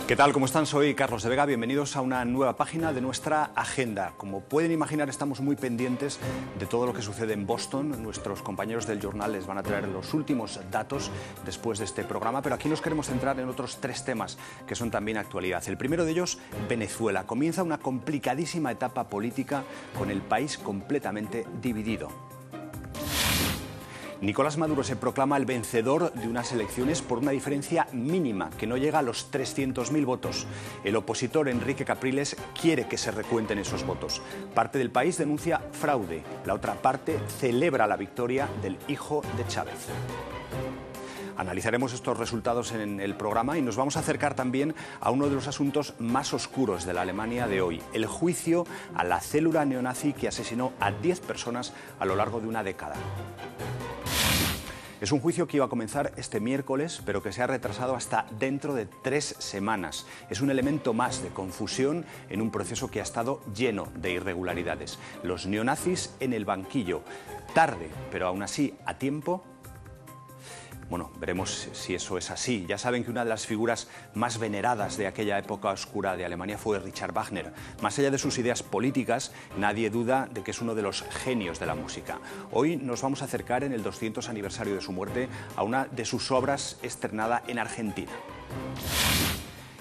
¿Qué tal? ¿Cómo están? Soy Carlos de Vega. Bienvenidos a una nueva página de nuestra agenda. Como pueden imaginar, estamos muy pendientes de todo lo que sucede en Boston. Nuestros compañeros del Journal les van a traer los últimos datos después de este programa, pero aquí nos queremos centrar en otros tres temas que son también actualidad. El primero de ellos, Venezuela. Comienza una complicadísima etapa política con el país completamente dividido. Nicolás Maduro se proclama el vencedor de unas elecciones por una diferencia mínima, que no llega a los 300.000 votos. El opositor Enrique Capriles quiere que se recuenten esos votos. Parte del país denuncia fraude, la otra parte celebra la victoria del hijo de Chávez. Analizaremos estos resultados en el programa y nos vamos a acercar también a uno de los asuntos más oscuros de la Alemania de hoy, el juicio a la célula neonazi que asesinó a 10 personas a lo largo de una década. Es un juicio que iba a comenzar este miércoles, pero que se ha retrasado hasta dentro de 3 semanas. Es un elemento más de confusión en un proceso que ha estado lleno de irregularidades. Los neonazis en el banquillo. Tarde, pero aún así a tiempo. Bueno, veremos si eso es así. Ya saben que una de las figuras más veneradas de aquella época oscura de Alemania fue Richard Wagner. Más allá de sus ideas políticas, nadie duda de que es uno de los genios de la música. Hoy nos vamos a acercar en el 200 aniversario de su muerte a una de sus obras estrenada en Argentina.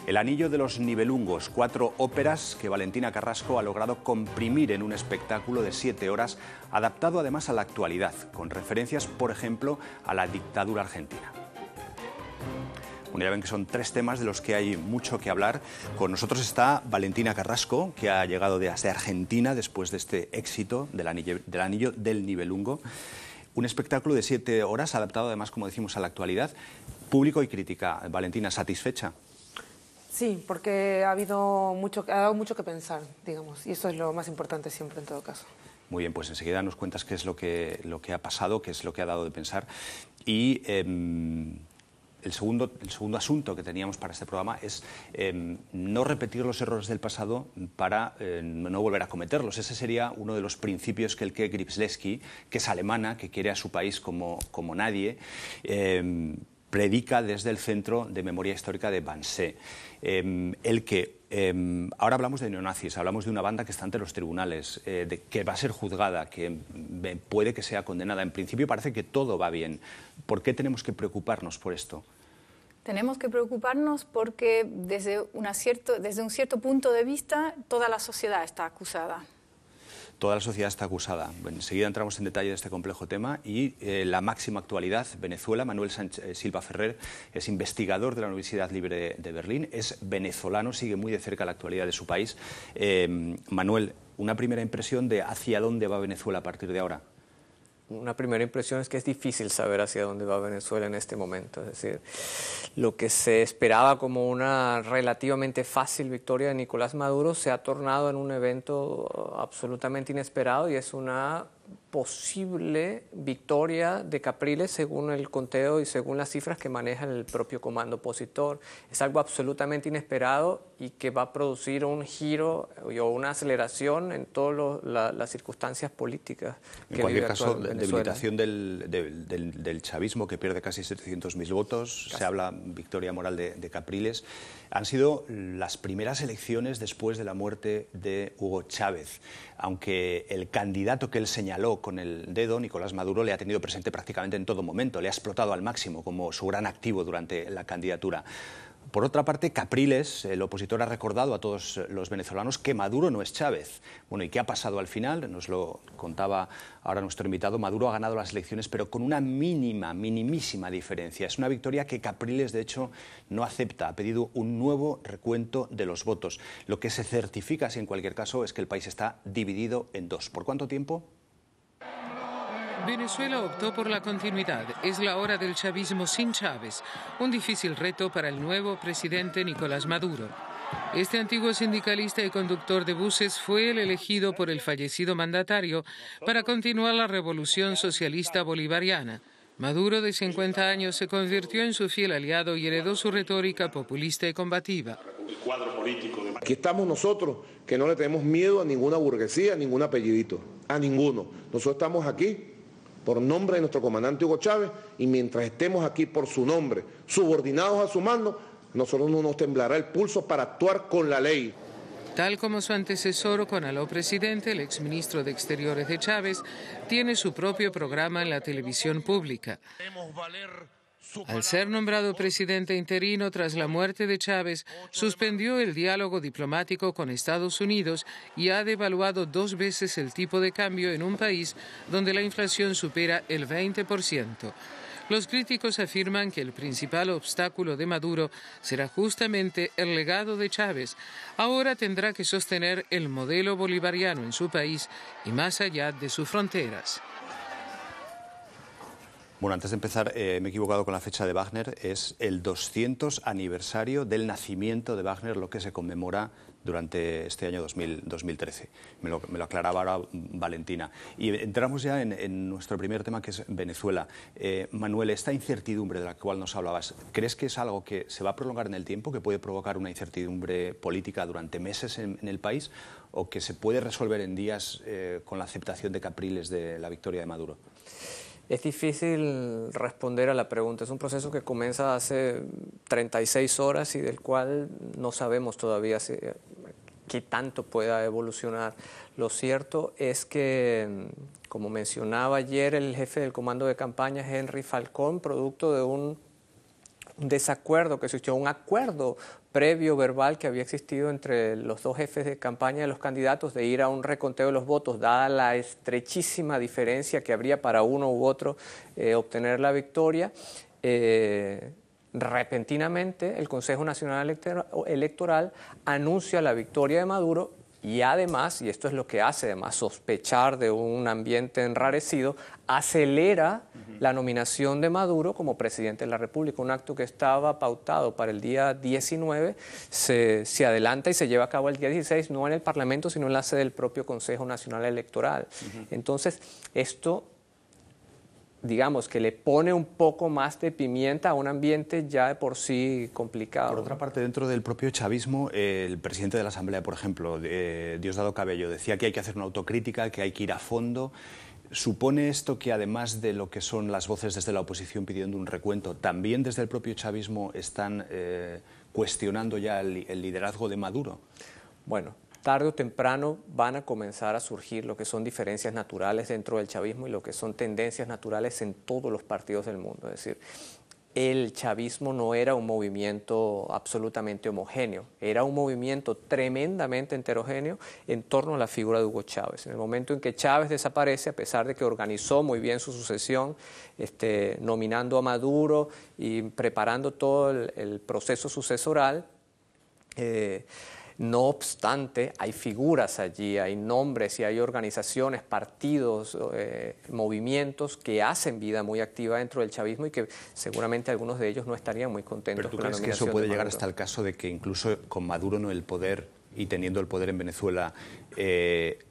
El Anillo de los Nibelungos, 4 óperas que Valentina Carrasco ha logrado comprimir en un espectáculo de 7 horas, adaptado además a la actualidad, con referencias, por ejemplo, a la dictadura argentina. Bueno, ya ven que son 3 temas de los que hay mucho que hablar. Con nosotros está Valentina Carrasco, que ha llegado desde Argentina después de este éxito del Anillo del Nibelungo. Un espectáculo de 7 horas, adaptado además, como decimos, a la actualidad. Público y crítica. Valentina, ¿satisfecha? Sí, porque ha dado mucho que pensar, digamos, y eso es lo más importante siempre en todo caso. Muy bien, pues enseguida nos cuentas qué es lo que ha pasado, qué es lo que ha dado de pensar. Y el segundo asunto que teníamos para este programa es no repetir los errores del pasado para no volver a cometerlos. Ese sería uno de los principios que Elke Gripslewski, que es alemana, que quiere a su país como nadie, predica desde el Centro de Memoria Histórica de Wannsee. Ahora hablamos de neonazis, hablamos de una banda que está ante los tribunales, que va a ser juzgada, que puede que sea condenada. En principio parece que todo va bien. ¿Por qué tenemos que preocuparnos por esto? Tenemos que preocuparnos porque desde un cierto punto de vista toda la sociedad está acusada. Toda la sociedad está acusada. Bueno, enseguida entramos en detalle de este complejo tema y la máxima actualidad, Venezuela. Manuel Silva Ferrer es investigador de la Universidad Libre de Berlín, es venezolano, sigue muy de cerca la actualidad de su país. Manuel, una primera impresión de hacia dónde va Venezuela a partir de ahora. Una primera impresión es que es difícil saber hacia dónde va Venezuela en este momento. Es decir, lo que se esperaba como una relativamente fácil victoria de Nicolás Maduro se ha tornado en un evento absolutamente inesperado y es una posible victoria de Capriles según el conteo y según las cifras que maneja el propio comando opositor. Es algo absolutamente inesperado y que va a producir un giro o una aceleración en todas las circunstancias políticas que en cualquier vive caso, Venezuela. debilitación del chavismo, que pierde casi 700.000 votos. Se habla victoria moral de Capriles. Han sido las primeras elecciones después de la muerte de Hugo Chávez, aunque el candidato que él señaló con el dedo, Nicolás Maduro, le ha tenido presente prácticamente en todo momento, le ha explotado al máximo como su gran activo durante la candidatura. Por otra parte, Capriles, el opositor, ha recordado a todos los venezolanos que Maduro no es Chávez. Bueno, ¿y qué ha pasado al final? Nos lo contaba ahora nuestro invitado. Maduro ha ganado las elecciones, pero con una minimísima diferencia. Es una victoria que Capriles, de hecho, no acepta. Ha pedido un nuevo recuento de los votos. Lo que se certifica, si en cualquier caso, es que el país está dividido en 2. ¿Por cuánto tiempo? Venezuela optó por la continuidad. Es la hora del chavismo sin Chávez, un difícil reto para el nuevo presidente Nicolás Maduro. Este antiguo sindicalista y conductor de buses fue el elegido por el fallecido mandatario para continuar la revolución socialista bolivariana. Maduro, de 50 años, se convirtió en su fiel aliado y heredó su retórica populista y combativa. Aquí estamos nosotros, que no le tenemos miedo a ninguna burguesía, a ningún apellidito, a ninguno. Nosotros estamos aquí por nombre de nuestro comandante Hugo Chávez y mientras estemos aquí por su nombre, subordinados a su mando, Nosotros no nos temblará el pulso para actuar con la ley. Tal como su antecesor con aló presidente, el exministro de Exteriores de Chávez tiene su propio programa en la televisión pública. Al ser nombrado presidente interino tras la muerte de Chávez, suspendió el diálogo diplomático con Estados Unidos y ha devaluado 2 veces el tipo de cambio en un país donde la inflación supera el 20%. Los críticos afirman que el principal obstáculo de Maduro será justamente el legado de Chávez. Ahora tendrá que sostener el modelo bolivariano en su país y más allá de sus fronteras. Bueno, antes de empezar, me he equivocado con la fecha de Wagner. Es el 200 aniversario del nacimiento de Wagner, lo que se conmemora durante este año 2013. Me lo aclaraba ahora Valentina. Y entramos ya en nuestro primer tema, que es Venezuela. Manuel, esta incertidumbre de la cual nos hablabas, ¿crees que es algo que se va a prolongar en el tiempo, que puede provocar una incertidumbre política durante meses en el país, o que se puede resolver en días con la aceptación de Capriles de la victoria de Maduro? Es difícil responder a la pregunta. Es un proceso que comienza hace 36 horas y del cual no sabemos todavía qué tanto pueda evolucionar. Lo cierto es que, como mencionaba ayer el jefe del comando de campaña, Henry Falcón, producto de un desacuerdo que existió, un acuerdo previo verbal que había existido entre los dos jefes de campaña de los candidatos de ir a un reconteo de los votos, dada la estrechísima diferencia que habría para uno u otro obtener la victoria. Repentinamente el Consejo Nacional Electoral anuncia la victoria de Maduro y además, y esto es lo que hace además sospechar de un ambiente enrarecido, acelera la nominación de Maduro como presidente de la República. Un acto que estaba pautado para el día 19 se adelanta y se lleva a cabo el día 16, no en el Parlamento, sino en la sede del propio Consejo Nacional Electoral. Entonces, esto, digamos, que le pone un poco más de pimienta a un ambiente ya de por sí complicado. Por otra parte, dentro del propio chavismo, el presidente de la Asamblea, por ejemplo, Diosdado Cabello, decía que hay que hacer una autocrítica, que hay que ir a fondo. ¿Supone esto que, además de lo que son las voces desde la oposición pidiendo un recuento, también desde el propio chavismo están cuestionando ya el liderazgo de Maduro? Bueno, tarde o temprano van a comenzar a surgir lo que son diferencias naturales dentro del chavismo y lo que son tendencias naturales en todos los partidos del mundo. Es decir, el chavismo no era un movimiento absolutamente homogéneo, era un movimiento tremendamente heterogéneo en torno a la figura de Hugo Chávez. En el momento en que Chávez desaparece, a pesar de que organizó muy bien su sucesión, nominando a Maduro y preparando todo el proceso sucesoral, no obstante, hay figuras allí, hay nombres y hay organizaciones, partidos, movimientos que hacen vida muy activa dentro del chavismo y que seguramente algunos de ellos no estarían muy contentos con la nominación. ¿Pero tú crees que eso puede llegar hasta el caso de que incluso con Maduro en el poder y teniendo el poder en Venezuela,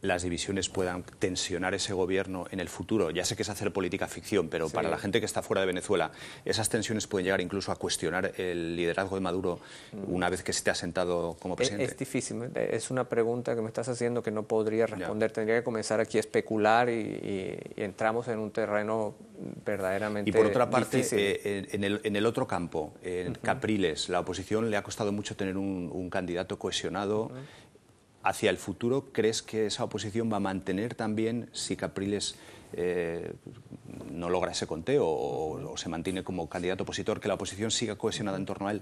las divisiones puedan tensionar ese gobierno en el futuro? Ya sé que es hacer política ficción, pero sí, para la gente que está fuera de Venezuela, esas tensiones pueden llegar incluso a cuestionar el liderazgo de Maduro una vez que esté asentado como presidente. Es difícil, es una pregunta que me estás haciendo que no podría responder. Ya. Tendría que comenzar aquí a especular y entramos en un terreno verdaderamente difícil. Y por otra parte, en el otro campo, en Capriles, la oposición le ha costado mucho tener un candidato cohesionado. Hacia el futuro, ¿crees que esa oposición va a mantener también si Capriles no logra ese conteo o se mantiene como candidato opositor, que la oposición siga cohesionada en torno a él?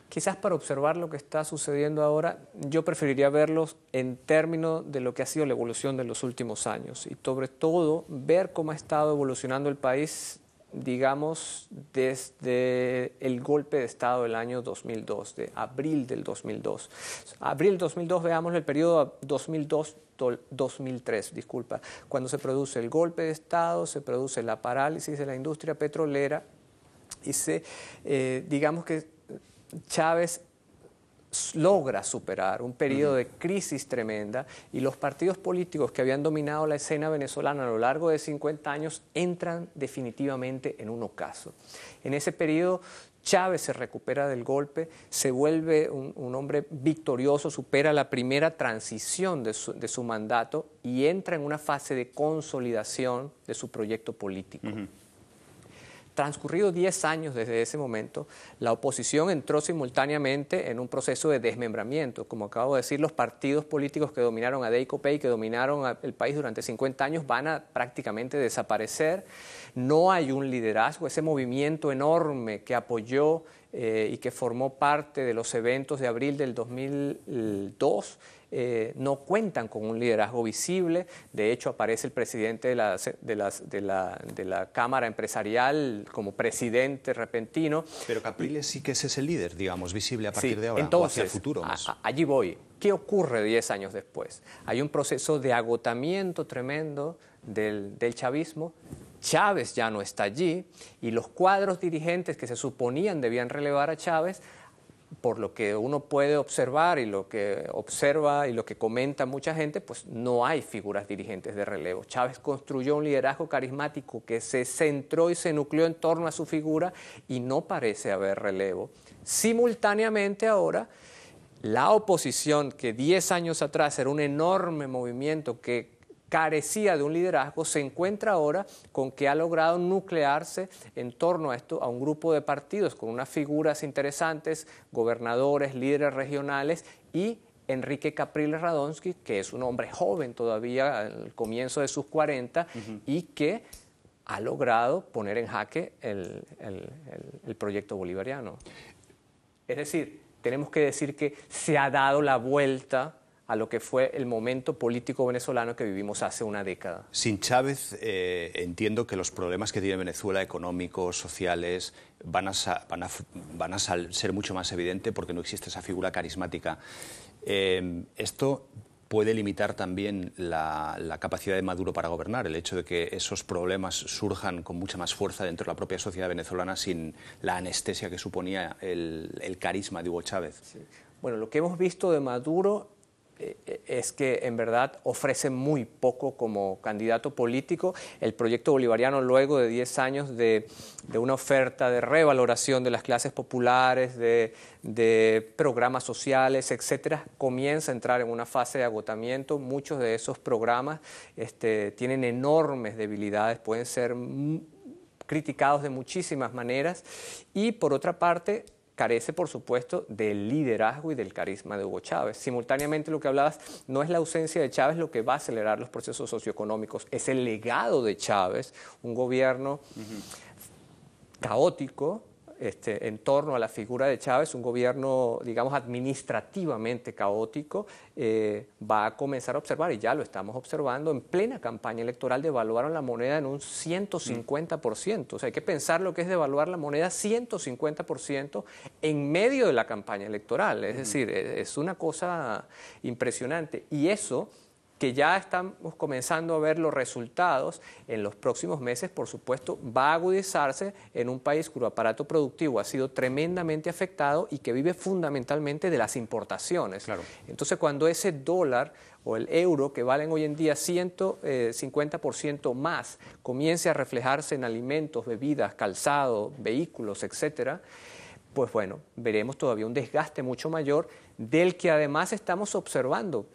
Quizás para observar lo que está sucediendo ahora, yo preferiría verlos en términos de lo que ha sido la evolución de los últimos años y sobre todo ver cómo ha estado evolucionando el país, digamos, desde el golpe de Estado del año 2002, de abril del 2002. Abril del 2002, veamos el periodo 2002-2003, disculpa, cuando se produce el golpe de Estado, se produce la parálisis de la industria petrolera y digamos que Chávez logra superar un periodo de crisis tremenda y los partidos políticos que habían dominado la escena venezolana a lo largo de 50 años entran definitivamente en un ocaso. En ese periodo Chávez se recupera del golpe, se vuelve un hombre victorioso, supera la primera transición de su mandato y entra en una fase de consolidación de su proyecto político. Transcurrido 10 años desde ese momento, la oposición entró simultáneamente en un proceso de desmembramiento. Como acabo de decir, los partidos políticos que dominaron a DEICOPEI, que dominaron el país durante 50 años, van a prácticamente desaparecer. No hay un liderazgo, ese movimiento enorme que apoyó y que formó parte de los eventos de abril del 2002, no cuentan con un liderazgo visible. De hecho, aparece el presidente de la Cámara Empresarial como presidente repentino. Pero Capriles sí que es ese líder, digamos, visible a partir de ahora, entonces, o hacia el futuro más. Allí voy. ¿Qué ocurre 10 años después? Hay un proceso de agotamiento tremendo del chavismo. Chávez ya no está allí y los cuadros dirigentes que se suponían debían relevar a Chávez, por lo que uno puede observar y lo que observa y lo que comenta mucha gente, pues no hay figuras dirigentes de relevo. Chávez construyó un liderazgo carismático que se centró y se nucleó en torno a su figura y no parece haber relevo. Simultáneamente ahora, la oposición, que 10 años atrás era un enorme movimiento que carecía de un liderazgo, se encuentra ahora con que ha logrado nuclearse en torno a esto, a un grupo de partidos con unas figuras interesantes, gobernadores, líderes regionales y Enrique Capriles Radonsky, que es un hombre joven todavía, al comienzo de sus 40, y que ha logrado poner en jaque el proyecto bolivariano. Es decir, tenemos que decir que se ha dado la vuelta a lo que fue el momento político venezolano que vivimos hace una década. Sin Chávez, entiendo que los problemas que tiene Venezuela, económicos, sociales, van a ser mucho más evidentes porque no existe esa figura carismática. Esto puede limitar también la capacidad de Maduro para gobernar, el hecho de que esos problemas surjan con mucha más fuerza dentro de la propia sociedad venezolana sin la anestesia que suponía el carisma de Hugo Chávez. Sí. Bueno, lo que hemos visto de Maduro es que en verdad ofrece muy poco como candidato político. El proyecto bolivariano, luego de 10 años de una oferta de revaloración de las clases populares, de programas sociales, etcétera, comienza a entrar en una fase de agotamiento. Muchos de esos programas tienen enormes debilidades, pueden ser criticados de muchísimas maneras y, por otra parte, carece, por supuesto, del liderazgo y del carisma de Hugo Chávez. Simultáneamente, lo que hablabas, no es la ausencia de Chávez lo que va a acelerar los procesos socioeconómicos, es el legado de Chávez, un gobierno caótico, en torno a la figura de Chávez, un gobierno, digamos, administrativamente caótico, va a comenzar a observar, y ya lo estamos observando, en plena campaña electoral devaluaron la moneda en un 150%. O sea, hay que pensar lo que es devaluar la moneda 150% en medio de la campaña electoral. Es decir, es una cosa impresionante. Y eso, que ya estamos comenzando a ver los resultados en los próximos meses, por supuesto, va a agudizarse en un país cuyo aparato productivo ha sido tremendamente afectado y que vive fundamentalmente de las importaciones. Claro. Entonces, cuando ese dólar o el euro, que valen hoy en día 150% más, comience a reflejarse en alimentos, bebidas, calzado, vehículos, etcétera, pues bueno, veremos todavía un desgaste mucho mayor del que además estamos observando.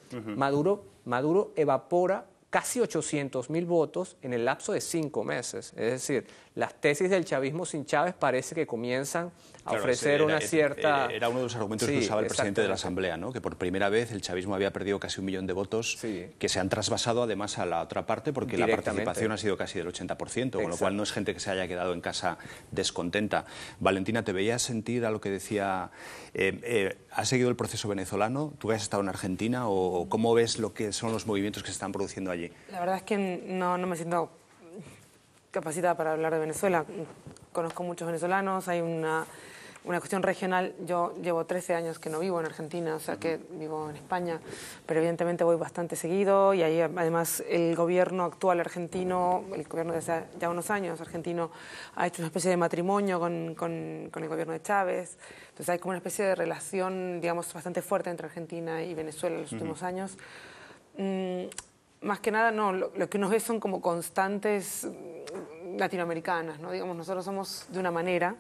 Maduro evapora casi 800.000 votos en el lapso de 5 meses. Es decir, las tesis del chavismo sin Chávez parece que comienzan a ofrecer una cierta... Era uno de los argumentos que usaba el presidente de la Asamblea, ¿no? Que por primera vez el chavismo había perdido casi 1 millón de votos, que se han trasvasado además a la otra parte porque la participación ha sido casi del 80%, con lo cual no es gente que se haya quedado en casa descontenta. Valentina, ¿te veías sentir a lo que decía... ¿Has seguido el proceso venezolano? ¿Tú has estado en Argentina? ¿O cómo ves lo que son los movimientos que se están produciendo allí? La verdad es que no me siento capacitada para hablar de Venezuela. Conozco muchos venezolanos, hay una cuestión regional. Yo llevo 13 años que no vivo en Argentina, o sea que vivo en España, pero evidentemente voy bastante seguido y ahí además el gobierno actual argentino, el gobierno de hace ya unos años argentino, ha hecho una especie de matrimonio con el gobierno de Chávez. Entonces hay como una especie de relación, digamos, bastante fuerte entre Argentina y Venezuela en los últimos años. Más que nada, no, lo que uno ve son como constantes latinoamericanas, ¿no? Digamos, nosotros somos de una manera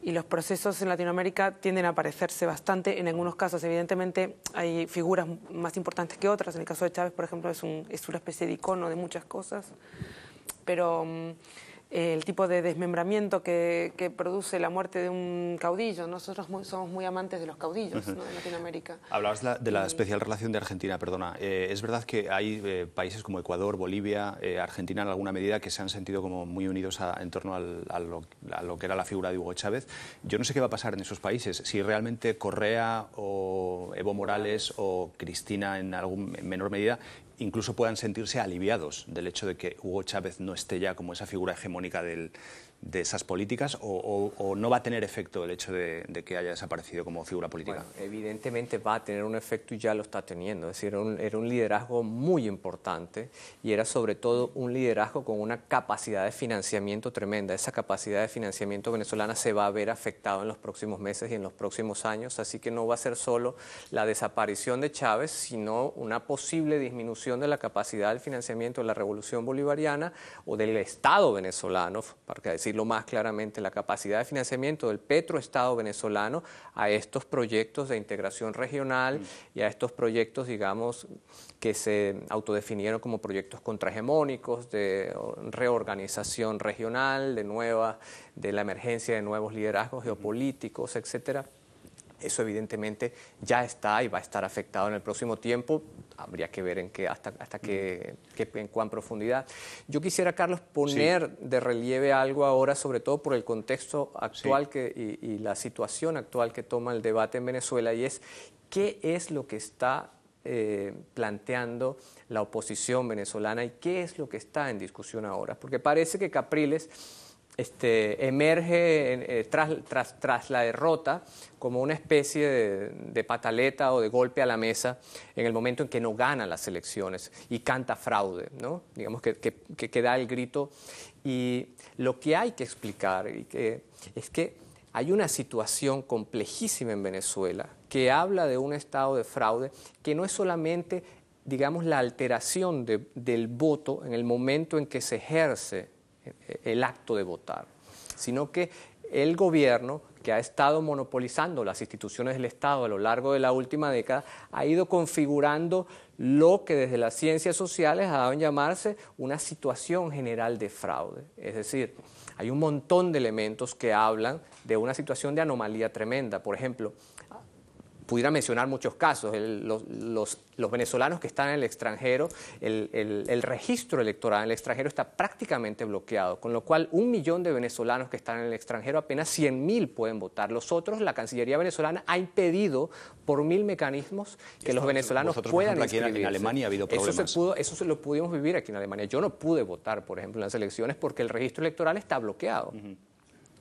y los procesos en Latinoamérica tienden a parecerse bastante. En algunos casos, evidentemente, hay figuras más importantes que otras. En el caso de Chávez, por ejemplo, es una especie de icono de muchas cosas. Pero el tipo de desmembramiento que produce la muerte de un caudillo. Nosotros somos muy amantes de los caudillos, ¿no?, en Latinoamérica. Hablabas de la especial relación de Argentina, perdona. Es verdad que hay países como Ecuador, Bolivia, Argentina en alguna medida que se han sentido como muy unidos en torno a lo que era la figura de Hugo Chávez. Yo no sé qué va a pasar en esos países, si realmente Correa o Evo Morales o Cristina en menor medida incluso puedan sentirse aliviados del hecho de que Hugo Chávez no esté ya como esa figura hegemónica de esas políticas, o no va a tener efecto el hecho de que haya desaparecido como figura política. Bueno, evidentemente va a tener un efecto y ya lo está teniendo. Es decir, era un liderazgo muy importante y era sobre todo un liderazgo con una capacidad de financiamiento tremenda. Esa capacidad de financiamiento venezolana se va a ver afectada en los próximos meses y en los próximos años, así que no va a ser solo la desaparición de Chávez, sino una posible disminución de la capacidad del financiamiento de la revolución bolivariana o del Estado venezolano, para decirlo más claramente, la capacidad de financiamiento del petroestado venezolano a estos proyectos de integración regional y a estos proyectos, digamos, que se autodefinieron como proyectos contrahegemónicos, de reorganización regional, de la emergencia de nuevos liderazgos geopolíticos, etcétera. Eso evidentemente ya está y va a estar afectado en el próximo tiempo. Habría que ver en cuán profundidad. Yo quisiera, Carlos, poner de relieve algo ahora, sobre todo por el contexto actual y la situación actual que toma el debate en Venezuela, y es qué es lo que está planteando la oposición venezolana y qué es lo que está en discusión ahora. Porque parece que Capriles emerge tras la derrota como una especie de pataleta o de golpe a la mesa en el momento en que no gana las elecciones y canta fraude, ¿no? Digamos que da el grito. Y lo que hay que explicar es que hay una situación complejísima en Venezuela que habla de un estado de fraude que no es solamente, digamos, la alteración del voto en el momento en que se ejerce el acto de votar, sino que el gobierno, que ha estado monopolizando las instituciones del Estado a lo largo de la última década, ha ido configurando lo que desde las ciencias sociales ha dado en llamarse una situación general de fraude. Es decir, hay un montón de elementos que hablan de una situación de anomalía tremenda. Por ejemplo, pudiera mencionar muchos casos, los venezolanos que están en el extranjero, el registro electoral en el extranjero está prácticamente bloqueado, con lo cual 1 millón de venezolanos que están en el extranjero, apenas 100.000 pueden votar. Los otros, la Cancillería venezolana ha impedido por 1.000 mecanismos que los venezolanos puedan inscribirse. Aquí en Alemania ha habido problemas. Eso lo pudimos vivir aquí en Alemania. Yo no pude votar, por ejemplo, en las elecciones porque el registro electoral está bloqueado.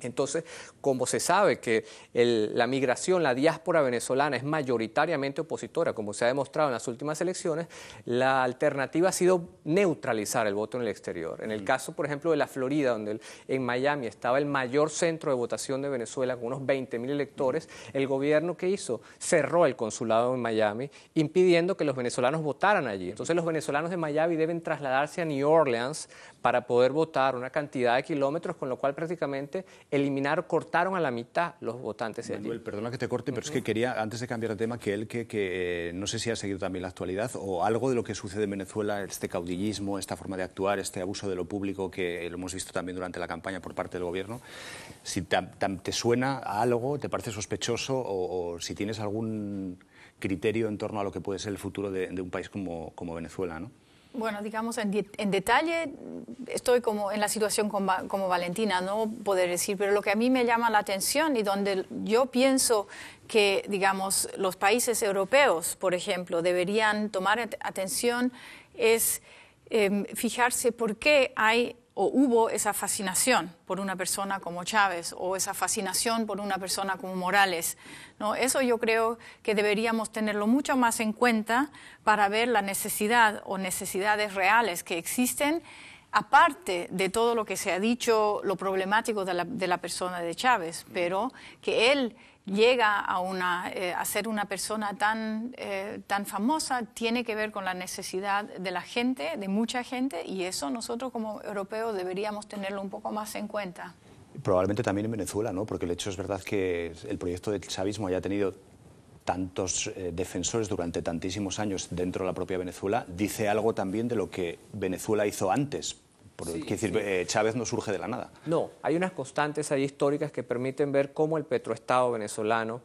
Entonces, como se sabe que la migración, la diáspora venezolana es mayoritariamente opositora, como se ha demostrado en las últimas elecciones, la alternativa ha sido neutralizar el voto en el exterior. En el caso, por ejemplo, de la Florida, donde en Miami estaba el mayor centro de votación de Venezuela, con unos 20.000 electores, el gobierno que hizo cerró el consulado en Miami, impidiendo que los venezolanos votaran allí. Entonces, los venezolanos de Miami deben trasladarse a New Orleans para poder votar una cantidad de kilómetros, con lo cual prácticamente cortaron a la mitad los votantes de allí. Manuel, perdona que te corte, pero es que quería, antes de cambiar de tema, que no sé si ha seguido también la actualidad o algo de lo que sucede en Venezuela, este caudillismo, esta forma de actuar, este abuso de lo público que lo hemos visto también durante la campaña por parte del gobierno. Si te suena a algo, te parece sospechoso o si tienes algún criterio en torno a lo que puede ser el futuro de un país como Venezuela, ¿no? Bueno, digamos, en detalle estoy como en la situación como Valentina, no poder decir, pero lo que a mí me llama la atención y donde yo pienso que, digamos, los países europeos, por ejemplo, deberían tomar atención es fijarse por qué hay o hubo esa fascinación por una persona como Chávez o esa fascinación por una persona como Morales, ¿no? Eso yo creo que deberíamos tenerlo mucho más en cuenta para ver la necesidad o necesidades reales que existen, aparte de todo lo que se ha dicho, lo problemático de la persona de Chávez, pero que él llega a ser una persona tan famosa, tiene que ver con la necesidad de la gente, de mucha gente, y eso nosotros como europeos deberíamos tenerlo un poco más en cuenta. Probablemente también en Venezuela, ¿no? Porque el hecho es verdad que el proyecto del chavismo haya tenido tantos defensores durante tantísimos años dentro de la propia Venezuela, dice algo también de lo que Venezuela hizo antes Chávez no surge de la nada. No, hay unas constantes ahí históricas que permiten ver cómo el petroestado venezolano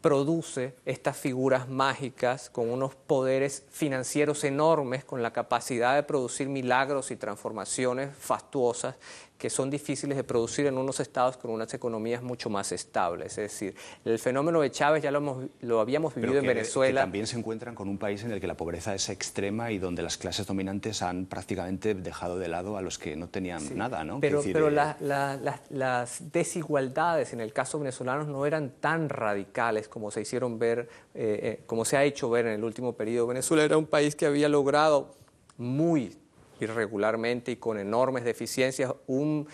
produce estas figuras mágicas con unos poderes financieros enormes, con la capacidad de producir milagros y transformaciones fastuosas que son difíciles de producir en unos estados con unas economías mucho más estables. Es decir, el fenómeno de Chávez ya lo habíamos vivido en Venezuela. Que también se encuentran con un país en el que la pobreza es extrema y donde las clases dominantes han prácticamente dejado de lado a los que no tenían nada, ¿no? Pero las desigualdades en el caso venezolano no eran tan radicales como se hicieron ver, como se ha hecho ver en el último periodo. Venezuela era un país que había logrado muy irregularmente y con enormes deficiencias un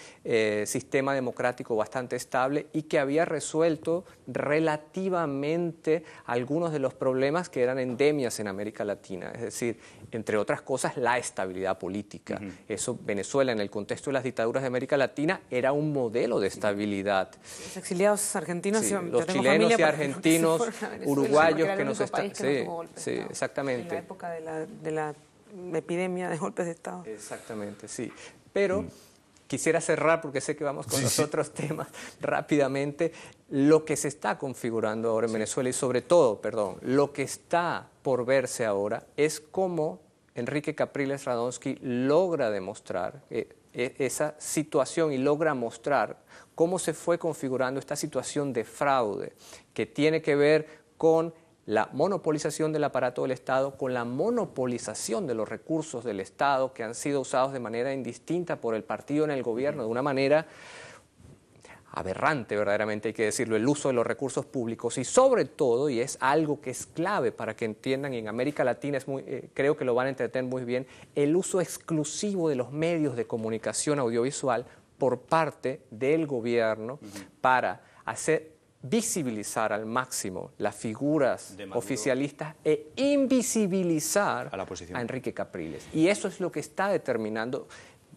sistema democrático bastante estable y que había resuelto relativamente algunos de los problemas que eran endemias en América Latina, es decir, entre otras cosas, la estabilidad política. Eso, Venezuela, en el contexto de las dictaduras de América Latina, era un modelo de estabilidad. Los exiliados argentinos, los chilenos y argentinos, uruguayos que nos están... Sí, exactamente. En la época de la epidemia de golpes de Estado. Exactamente, sí. Pero quisiera cerrar, porque sé que vamos con los otros temas rápidamente, lo que se está configurando ahora en Venezuela y sobre todo, lo que está por verse ahora es cómo Enrique Capriles Radonsky logra demostrar esa situación y logra mostrar cómo se fue configurando esta situación de fraude que tiene que ver con la monopolización del aparato del Estado, con la monopolización de los recursos del Estado que han sido usados de manera indistinta por el partido en el gobierno, de una manera aberrante, verdaderamente hay que decirlo, el uso de los recursos públicos y sobre todo, y es algo que es clave para que entiendan, y en América Latina creo que lo van a entender muy bien, el uso exclusivo de los medios de comunicación audiovisual por parte del gobierno para visibilizar al máximo las figuras oficialistas e invisibilizar a Enrique Capriles. Y eso es lo que está determinando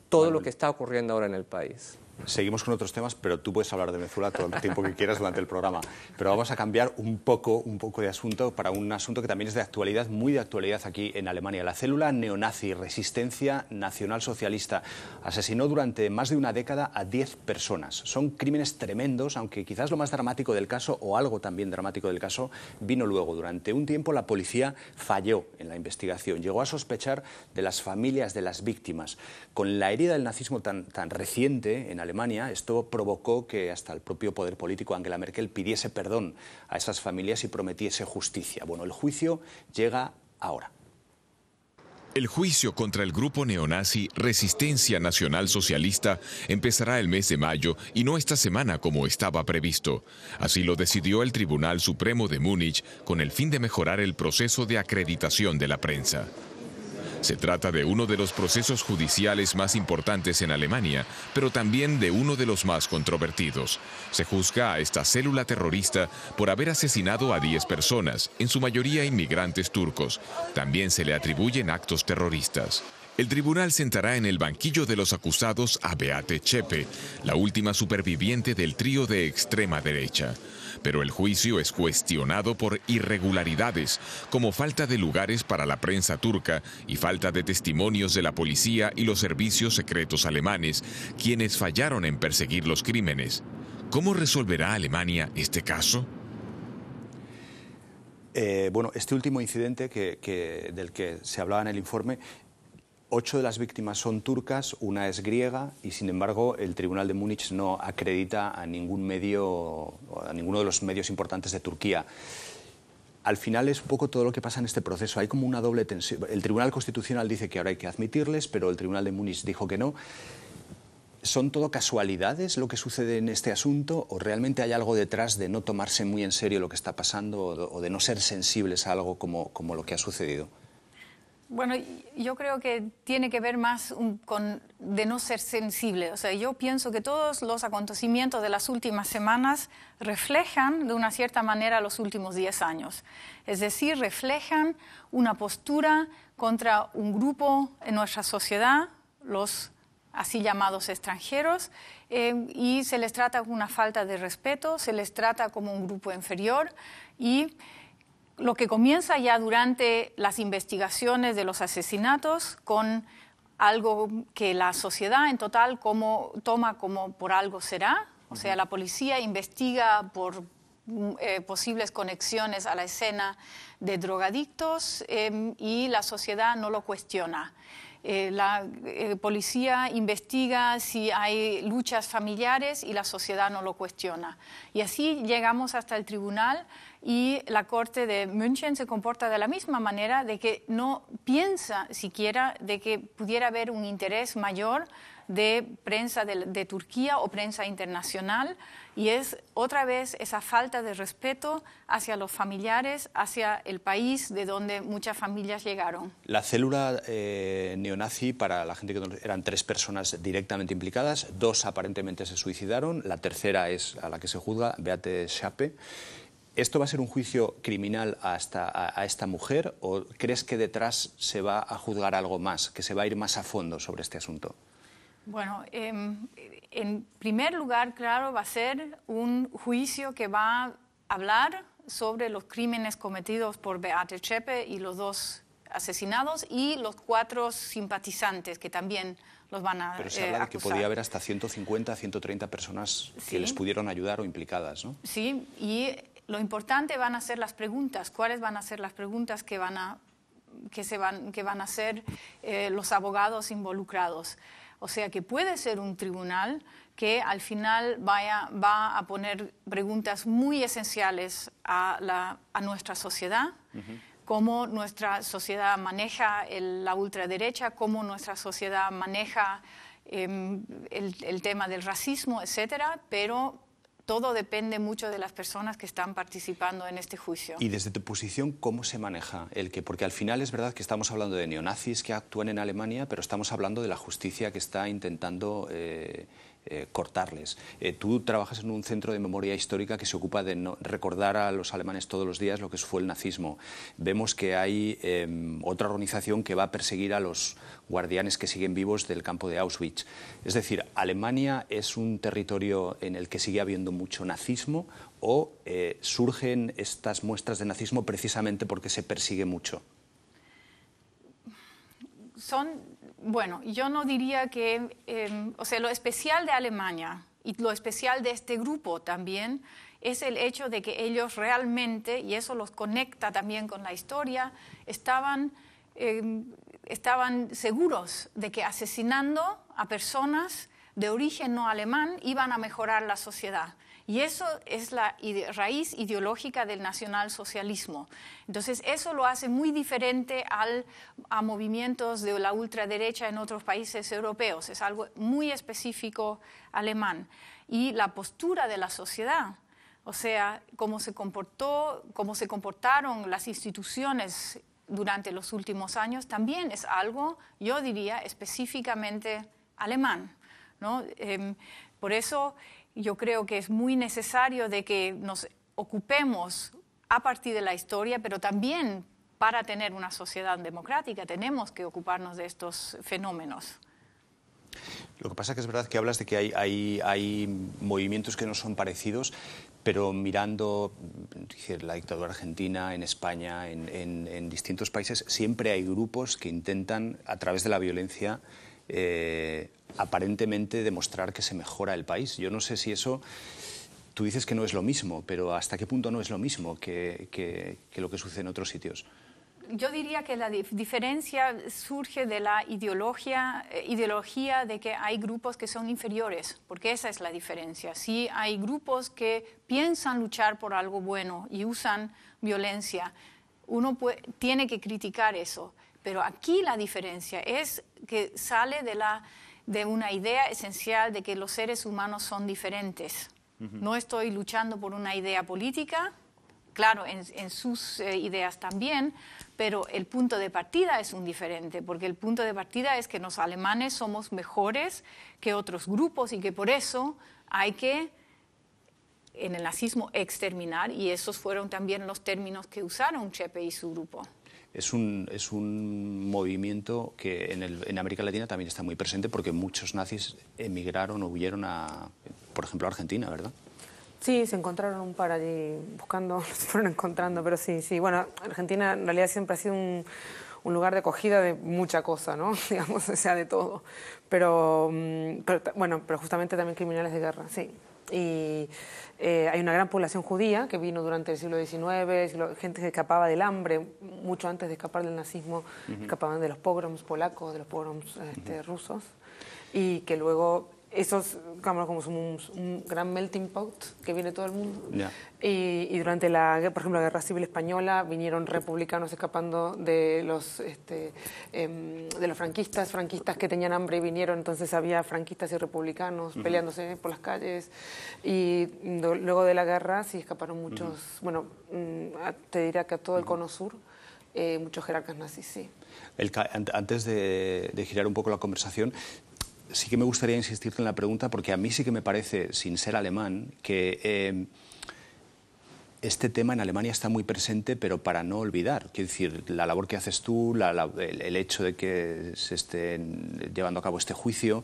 todo lo que está ocurriendo ahora en el país. Seguimos con otros temas, pero tú puedes hablar de Venezuela todo el tiempo que quieras durante el programa. Pero vamos a cambiar un poco de asunto para un asunto que también es de actualidad, muy de actualidad aquí en Alemania. La célula neonazi Resistencia Nacional Socialista asesinó durante más de una década a 10 personas. Son crímenes tremendos, aunque quizás lo más dramático del caso, o algo también dramático del caso, vino luego. Durante un tiempo la policía falló en la investigación. Llegó a sospechar de las familias de las víctimas. Con la herida del nazismo tan reciente en Alemania, esto provocó que hasta el propio poder político, Angela Merkel, pidiese perdón a esas familias y prometiese justicia. Bueno, el juicio llega ahora. El juicio contra el grupo neonazi Resistencia Nacional Socialista empezará el mes de mayo y no esta semana como estaba previsto. Así lo decidió el Tribunal Supremo de Múnich con el fin de mejorar el proceso de acreditación de la prensa. Se trata de uno de los procesos judiciales más importantes en Alemania, pero también de uno de los más controvertidos. Se juzga a esta célula terrorista por haber asesinado a 10 personas, en su mayoría inmigrantes turcos. También se le atribuyen actos terroristas. El tribunal sentará en el banquillo de los acusados a Beate Zschäpe, la última superviviente del trío de extrema derecha. Pero el juicio es cuestionado por irregularidades, como falta de lugares para la prensa turca y falta de testimonios de la policía y los servicios secretos alemanes, quienes fallaron en perseguir los crímenes. ¿Cómo resolverá Alemania este caso? Bueno, este último incidente del que se hablaba en el informe, 8 de las víctimas son turcas, una es griega y, sin embargo, el Tribunal de Múnich no acredita a ningún medio, a ninguno de los medios importantes de Turquía. Al final es un poco todo lo que pasa en este proceso. Hay como una doble tensión. El Tribunal Constitucional dice que ahora hay que admitirles, pero el Tribunal de Múnich dijo que no. ¿Son todo casualidades lo que sucede en este asunto o realmente hay algo detrás de no tomarse muy en serio lo que está pasando o de no ser sensibles a algo como lo que ha sucedido? Bueno, yo creo que tiene que ver más con de no ser sensible. O sea, yo pienso que todos los acontecimientos de las últimas semanas reflejan de una cierta manera los últimos 10 años. Es decir, reflejan una postura contra un grupo en nuestra sociedad, los así llamados extranjeros, y se les trata con una falta de respeto, se les trata como un grupo inferior y lo que comienza ya durante las investigaciones de los asesinatos con algo que la sociedad en total toma como por algo será. O sea, la policía investiga por posibles conexiones a la escena de drogadictos y la sociedad no lo cuestiona. La policía investiga si hay luchas familiares y la sociedad no lo cuestiona. Y así llegamos hasta el tribunal y la Corte de München se comporta de la misma manera, de que no piensa siquiera de que pudiera haber un interés mayor de prensa de Turquía o prensa internacional, y es otra vez esa falta de respeto hacia los familiares, hacia el país de donde muchas familias llegaron. La célula neonazi, para la gente que no, eran 3 personas directamente implicadas, 2 aparentemente se suicidaron, la tercera es a la que se juzga, Beate Zschäpe. ¿Esto va a ser un juicio criminal a esta mujer o crees que detrás se va a juzgar algo más, que se va a ir más a fondo sobre este asunto? Bueno, en primer lugar, claro, va a ser un juicio que va a hablar sobre los crímenes cometidos por Beate Zschäpe y los 2 asesinados y los 4 simpatizantes que también los van a Pero se habla de que podía haber hasta 150, 130 personas que les pudieron ayudar o implicadas, ¿no? Sí, y lo importante van a ser las preguntas. ¿Cuáles van a ser las preguntas que van a hacer los abogados involucrados? O sea que puede ser un tribunal que al final va a poner preguntas muy esenciales a nuestra sociedad, cómo nuestra sociedad maneja la ultraderecha, cómo nuestra sociedad maneja el tema del racismo, etcétera, pero todo depende mucho de las personas que están participando en este juicio. Y desde tu posición, ¿cómo se maneja porque al final es verdad que estamos hablando de neonazis que actúan en Alemania, pero estamos hablando de la justicia que está intentando cortarles. Tú trabajas en un centro de memoria histórica que se ocupa de recordar a los alemanes todos los días lo que fue el nazismo. Vemos que hay otra organización que va a perseguir a los guardianes que siguen vivos del campo de Auschwitz. Es decir, ¿Alemania es un territorio en el que sigue habiendo mucho nazismo o surgen estas muestras de nazismo precisamente porque se persigue mucho? Bueno, yo no diría que, o sea, lo especial de Alemania y lo especial de este grupo también es el hecho de que ellos realmente, y eso los conecta también con la historia, estaban seguros de que asesinando a personas de origen no alemán iban a mejorar la sociedad. Y eso es la raíz ideológica del nacionalsocialismo. Entonces, eso lo hace muy diferente a movimientos de la ultraderecha en otros países europeos. Es algo muy específico alemán. Y la postura de la sociedad, o sea, cómo se comportaron las instituciones durante los últimos años, también es algo, yo diría, específicamente alemán, ¿no? Por eso yo creo que es muy necesario de que nos ocupemos a partir de la historia, pero también para tener una sociedad democrática tenemos que ocuparnos de estos fenómenos. Lo que pasa es que es verdad que hablas de que hay movimientos que no son parecidos, pero mirando la dictadura argentina, en España, en distintos países, siempre hay grupos que intentan, a través de la violencia, aparentemente demostrar que se mejora el país. Yo no sé si eso, tú dices que no es lo mismo, pero ¿hasta qué punto no es lo mismo que lo que sucede en otros sitios? Yo diría que la diferencia surge de la ideología de que hay grupos que son inferiores, porque esa es la diferencia. Sí, hay grupos que piensan luchar por algo bueno y usan violencia. Uno tiene que criticar eso, pero aquí la diferencia es que sale de una idea esencial de que los seres humanos son diferentes. No estoy luchando por una idea política, claro, en sus ideas también, pero el punto de partida es un diferente, porque el punto de partida es que los alemanes somos mejores que otros grupos y que por eso hay que, en el nazismo, exterminar, y esos fueron también los términos que usaron Zschäpe y su grupo. Es un movimiento que en América Latina también está muy presente porque muchos nazis emigraron o huyeron por ejemplo, a Argentina, ¿verdad? Sí, se encontraron un par allí buscando, los fueron encontrando, pero sí. Bueno, Argentina en realidad siempre ha sido un un lugar de acogida de mucha cosa, ¿no? Digamos, o sea, de todo. Pero justamente también criminales de guerra, sí. Y hay una gran población judía que vino durante el siglo XIX, gente que escapaba del hambre, mucho antes de escapar del nazismo, escapaban de los pogroms polacos, de los pogroms rusos, y que luego esos, como un gran melting pot que viene todo el mundo. Yeah. Y durante por ejemplo, la Guerra Civil Española vinieron republicanos escapando de los franquistas que tenían hambre y vinieron, entonces había franquistas y republicanos peleándose por las calles. Y luego de la guerra sí escaparon muchos, te diría que a todo el cono sur, muchos jerarcas nazis, sí. Antes de girar un poco la conversación, sí que me gustaría insistirte en la pregunta, porque a mí sí que me parece, sin ser alemán, que este tema en Alemania está muy presente, pero para no olvidar. Quiero decir, la labor que haces tú, el hecho de que se esté llevando a cabo este juicio.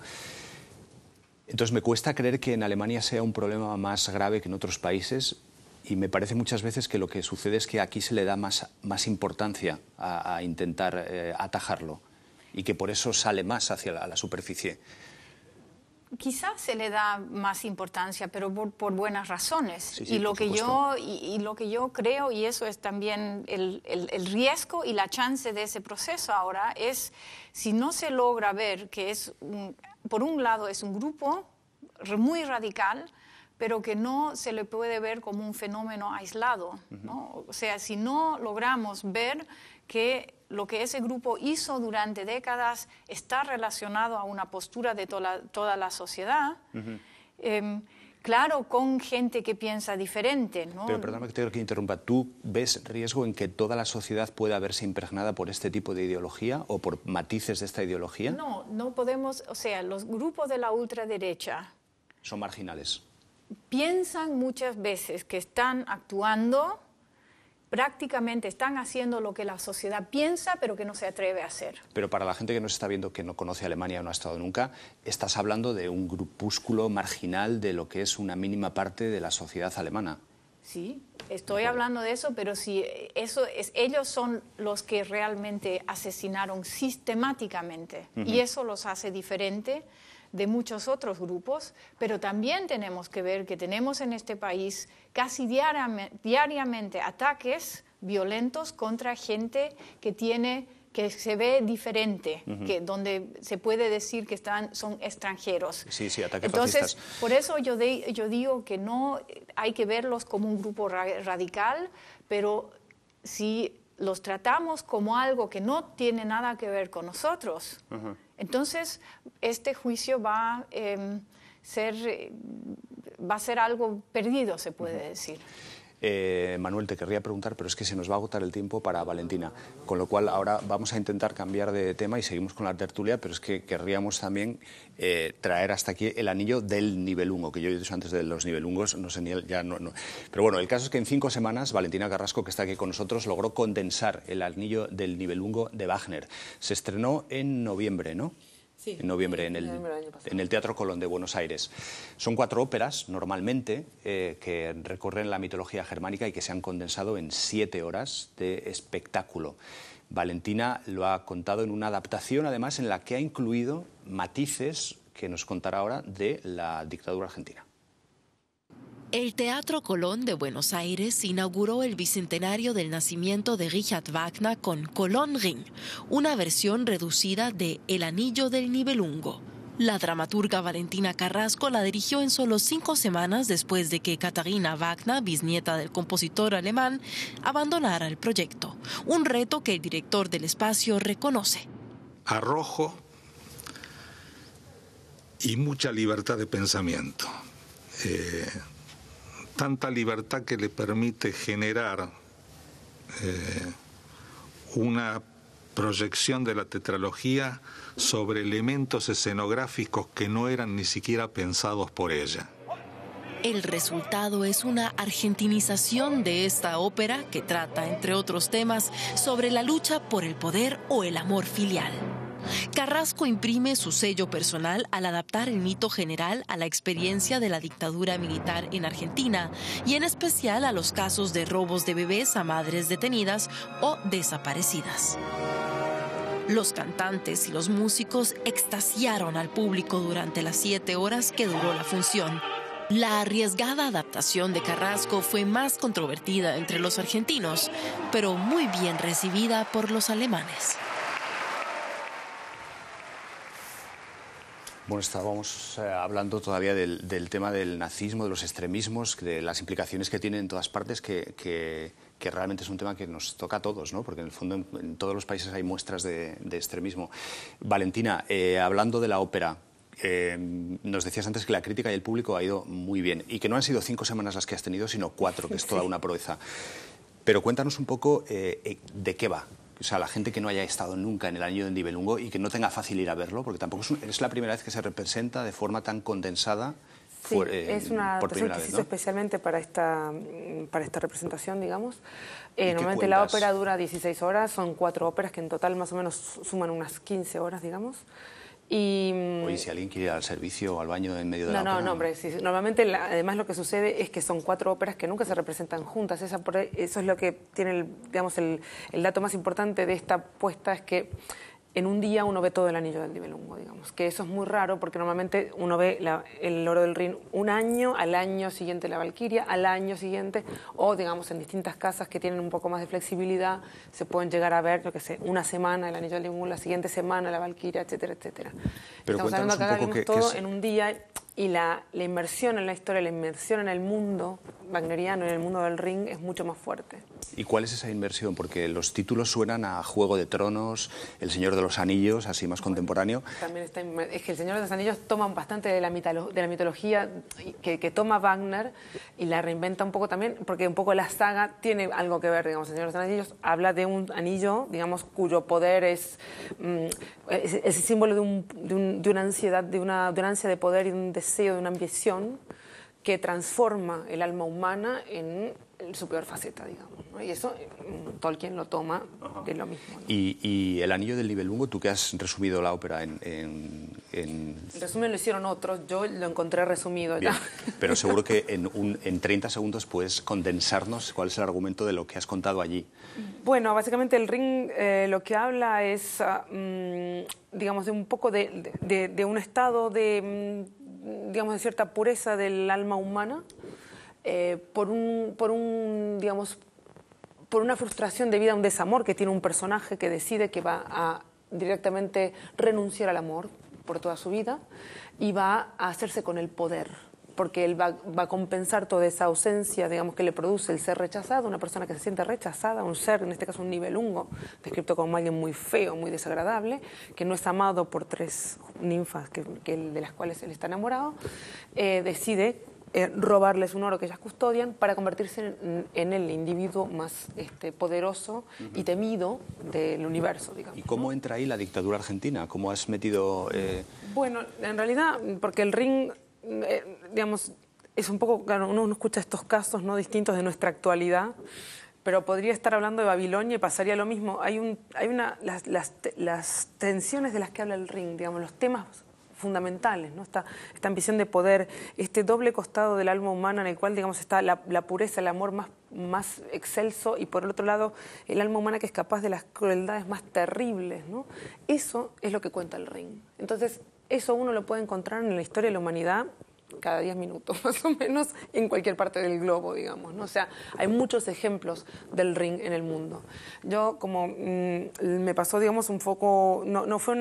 Entonces me cuesta creer que en Alemania sea un problema más grave que en otros países, y me parece muchas veces que lo que sucede es que aquí se le da más importancia a intentar atajarlo, y que por eso sale más hacia la superficie. Quizás se le da más importancia, pero por buenas razones. Sí, y lo que yo creo, y eso es también el riesgo y la chance de ese proceso ahora, es si no se logra ver que por un lado es un grupo muy radical, pero que no se le puede ver como un fenómeno aislado, ¿no? O sea, si no logramos ver que lo que ese grupo hizo durante décadas está relacionado a una postura de toda la sociedad, claro, con gente que piensa diferente, ¿no? Pero perdóname que te interrumpa, ¿tú ves riesgo en que toda la sociedad pueda verse impregnada por este tipo de ideología o por matices de esta ideología? No podemos, o sea, los grupos de la ultraderecha son marginales. Piensan muchas veces que están actuando, prácticamente están haciendo lo que la sociedad piensa, pero que no se atreve a hacer. Pero para la gente que nos está viendo, que no conoce Alemania o no ha estado nunca, estás hablando de un grupúsculo marginal de lo que es una mínima parte de la sociedad alemana. Sí, estoy hablando de eso, pero si ellos son los que realmente asesinaron sistemáticamente, y eso los hace diferente de muchos otros grupos, pero también tenemos que ver que tenemos en este país casi diariamente ataques violentos contra gente que se ve diferente, donde se puede decir que son extranjeros. Sí, ataques Entonces, fascistas. Por eso yo digo que no hay que verlos como un grupo radical, pero si los tratamos como algo que no tiene nada que ver con nosotros, entonces este juicio va a ser algo perdido, se puede decir. Manuel, te querría preguntar, pero es que se nos va a agotar el tiempo para Valentina, con lo cual ahora vamos a intentar cambiar de tema y seguimos con la tertulia, pero es que querríamos también traer hasta aquí el anillo del Nibelungo, que yo he dicho antes de los Nibelungos, no sé ni no. Pero bueno, el caso es que en 5 semanas Valentina Carrasco, que está aquí con nosotros, logró condensar el anillo del Nibelungo de Wagner. Se estrenó en noviembre, ¿no? Sí, en noviembre en el Teatro Colón de Buenos Aires. Son 4 óperas, normalmente, que recorren la mitología germánica y que se han condensado en 7 horas de espectáculo. Valentina lo ha contado en una adaptación, además, en la que ha incluido matices, que nos contará ahora, de la dictadura argentina. El Teatro Colón de Buenos Aires inauguró el bicentenario del nacimiento de Richard Wagner con Colón Ring, una versión reducida de El Anillo del Nibelungo. La dramaturga Valentina Carrasco la dirigió en solo 5 semanas después de que Katharina Wagner, bisnieta del compositor alemán, abandonara el proyecto. Un reto que el director del espacio reconoce. Arrojo y mucha libertad de pensamiento. Tanta libertad que le permite generar una proyección de la tetralogía sobre elementos escenográficos que no eran ni siquiera pensados por ella. El resultado es una argentinización de esta ópera que trata, entre otros temas, sobre la lucha por el poder o el amor filial. Carrasco imprime su sello personal al adaptar el mito general a la experiencia de la dictadura militar en Argentina y en especial a los casos de robos de bebés a madres detenidas o desaparecidas. Los cantantes y los músicos extasiaron al público durante las 7 horas que duró la función. La arriesgada adaptación de Carrasco fue más controvertida entre los argentinos, pero muy bien recibida por los alemanes. Bueno, estábamos hablando todavía del tema del nazismo, de los extremismos, de las implicaciones que tiene en todas partes, que realmente es un tema que nos toca a todos, ¿no? Porque en el fondo en todos los países hay muestras de extremismo. Valentina, hablando de la ópera, nos decías antes que la crítica y el público ha ido muy bien y que no han sido 5 semanas las que has tenido, sino 4, que es toda una proeza. Pero cuéntanos un poco de qué va. O sea, la gente que no haya estado nunca en el Anillo del Nibelungo y que no tenga fácil ir a verlo, porque tampoco es la primera vez que se representa de forma tan condensada. Sí, es una adaptación que se hizo especialmente para esta representación, digamos. Normalmente la ópera dura 16 horas, son 4 óperas que en total más o menos suman unas 15 horas, digamos. Oye, si alguien quiere ir al servicio o al baño en medio de la ópera... No, hombre, sí, normalmente además lo que sucede es que son 4 óperas que nunca se representan juntas. Eso es lo que tiene, digamos, el dato más importante de esta puesta, es que en un día uno ve todo el Anillo del Nibelungo, digamos, que eso es muy raro porque normalmente uno ve el Oro del Rin un año, al año siguiente la Valquiria, al año siguiente, o digamos en distintas casas que tienen un poco más de flexibilidad, se pueden llegar a ver, yo qué sé, una semana el Anillo del Nibelungo, la siguiente semana la Valquiria, etcétera, etcétera. Pero estamos hablando acá que vimos todo es... en un día, y la inmersión en la historia, la inmersión en el mundo wagneriano, en el mundo del Ring, es mucho más fuerte. ¿Y cuál es esa inversión? Porque los títulos suenan a Juego de Tronos, El Señor de los Anillos, así más contemporáneo. También es que El Señor de los Anillos toma bastante de la mitología que toma Wagner y la reinventa un poco también, porque un poco la saga tiene algo que ver, digamos. El Señor de los Anillos habla de un anillo, digamos, cuyo poder es el símbolo de una ansiedad, de una ansia de poder y de un deseo, de una ambición que transforma el alma humana en su peor faceta, digamos, ¿no? Y eso Tolkien lo toma de lo mismo, ¿no? Y El Anillo del Nibelungo, tú que has resumido la ópera El resumen lo hicieron otros, yo lo encontré resumido. Bien, ya. pero seguro que en 30 segundos puedes condensarnos cuál es el argumento de lo que has contado allí. Bueno, básicamente el Ring lo que habla es, digamos, de un poco de un estado digamos, de cierta pureza del alma humana, por una frustración debida a un desamor que tiene un personaje que decide que va a directamente renunciar al amor por toda su vida y va a hacerse con el poder, porque él va a compensar toda esa ausencia, digamos, que le produce el ser rechazado, una persona que se siente rechazada, un ser, en este caso un nibelungo, descrito como alguien muy feo, muy desagradable, que no es amado por 3 ninfas de las cuales él está enamorado, decide robarles un oro que ellas custodian para convertirse en el individuo más poderoso y temido del universo, digamos. ¿Y cómo entra ahí la dictadura argentina? ¿Cómo has metido...? Bueno, en realidad, porque el Ring... digamos, es un poco, claro, uno escucha estos casos, ¿no?, distintos de nuestra actualidad, pero podría estar hablando de Babilonia y pasaría lo mismo. Las tensiones de las que habla el Ring, digamos, los temas fundamentales, ¿no? Esta ambición de poder, este doble costado del alma humana en el cual, digamos, está la pureza, el amor más excelso, y por el otro lado el alma humana que es capaz de las crueldades más terribles, ¿no? Eso es lo que cuenta el Ring. Entonces, eso uno lo puede encontrar en la historia de la humanidad cada 10 minutos, más o menos, en cualquier parte del globo, digamos, ¿no? O sea, hay muchos ejemplos del Ring en el mundo. Yo, como me pasó, digamos, un poco, no fue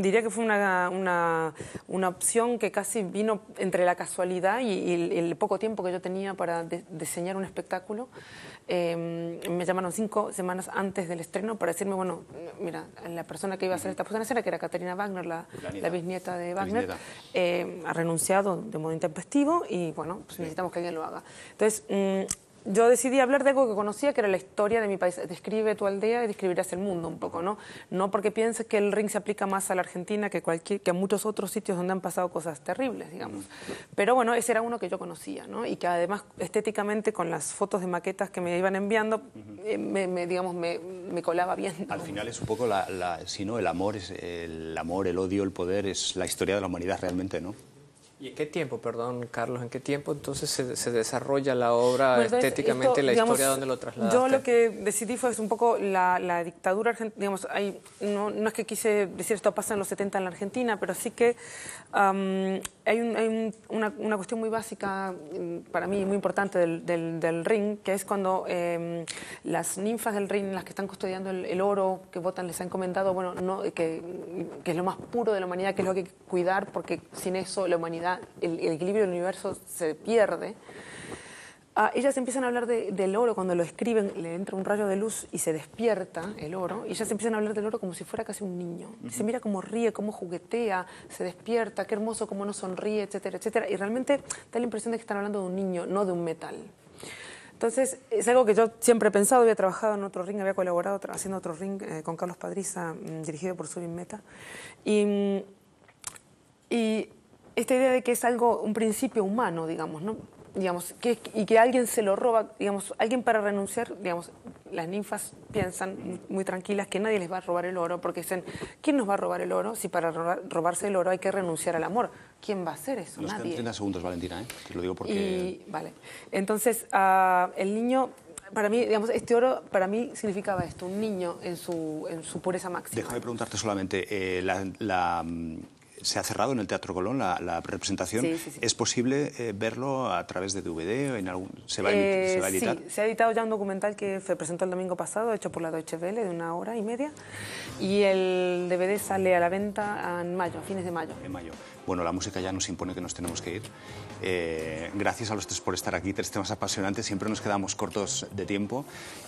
diría que fue una opción que casi vino entre la casualidad y el poco tiempo que yo tenía para diseñar un espectáculo. Me llamaron 5 semanas antes del estreno para decirme, bueno, mira, la persona que iba a hacer esta puesta en escena, que era Caterina Wagner, la bisnieta de Wagner, ha renunciado de modo intempestivo y, bueno, pues necesitamos que alguien lo haga. Entonces, yo decidí hablar de algo que conocía, que era la historia de mi país. Describe tu aldea y describirás el mundo un poco, ¿no? No porque pienses que el Ring se aplica más a la Argentina que a muchos otros sitios donde han pasado cosas terribles, digamos. Pero bueno, ese era uno que yo conocía, ¿no? Y que además estéticamente, con las fotos de maquetas que me iban enviando, me colaba bien, ¿no? Al final es un poco si no, el amor, el odio, el poder, es la historia de la humanidad realmente, ¿no? ¿Y en qué tiempo, perdón, Carlos, en qué tiempo entonces se desarrolla la obra bueno, entonces, estéticamente, la digamos, historia, dónde lo trasladaste? Yo lo que decidí fue un poco la dictadura argentina, digamos, no es que quise decir esto pasa en los 70 en la Argentina, pero sí que hay una cuestión muy básica, para mí muy importante del Rin, que es cuando las ninfas del Rin, las que están custodiando el oro que Wotan les ha encomendado, bueno, que es lo más puro de la humanidad, que es lo que hay que cuidar, porque sin eso la humanidad, el equilibrio del universo se pierde. Ellas empiezan a hablar del oro cuando lo escriben, le entra un rayo de luz y se despierta el oro, y ellas empiezan a hablar del oro como si fuera casi un niño. Se mira cómo ríe, cómo juguetea, se despierta, qué hermoso, cómo no sonríe, etcétera, etcétera. Y realmente da la impresión de que están hablando de un niño, no de un metal. Entonces, es algo que yo siempre he pensado, había trabajado en otro ring, había colaborado haciendo otro ring con Carlos Padriza, dirigido por Subin Meta. Y esta idea de que es algo, un principio humano, digamos, ¿no? Digamos, y que alguien se lo roba, digamos, alguien para renunciar, digamos, las ninfas piensan muy tranquilas que nadie les va a robar el oro, porque dicen, ¿quién nos va a robar el oro si para robarse el oro hay que renunciar al amor? ¿Quién va a hacer eso? Nos Nadie. quedan 30 segundos, Valentina, que lo digo porque... Vale, entonces, el niño... Para mí, digamos, este oro para mí significaba esto, un niño en su pureza máxima. Déjame preguntarte solamente, se ha cerrado en el Teatro Colón la representación. Sí, sí, sí. ¿Es posible verlo a través de DVD? ¿Se va a editar? Sí, se ha editado ya un documental que se presentó el domingo pasado, hecho por la Deutsche Welle, de 1 hora y media. Y el DVD sale a la venta en mayo, a fines de mayo. En mayo. Bueno, la música ya nos impone que nos tenemos que ir. Gracias a los tres por estar aquí, 3 temas apasionantes. Siempre nos quedamos cortos de tiempo.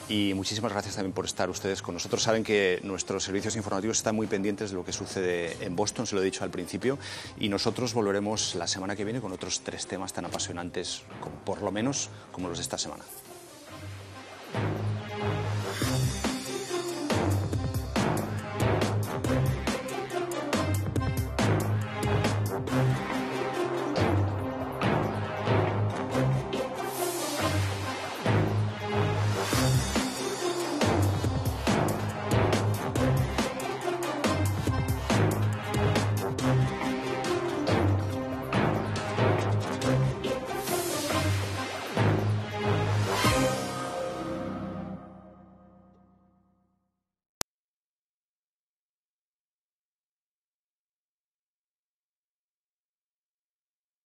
Y muchísimas gracias también por estar ustedes con nosotros. Saben que nuestros servicios informativos están muy pendientes de lo que sucede en Boston, se lo he dicho al principio. Y nosotros volveremos la semana que viene con otros 3 temas tan apasionantes, por lo menos como los de esta semana.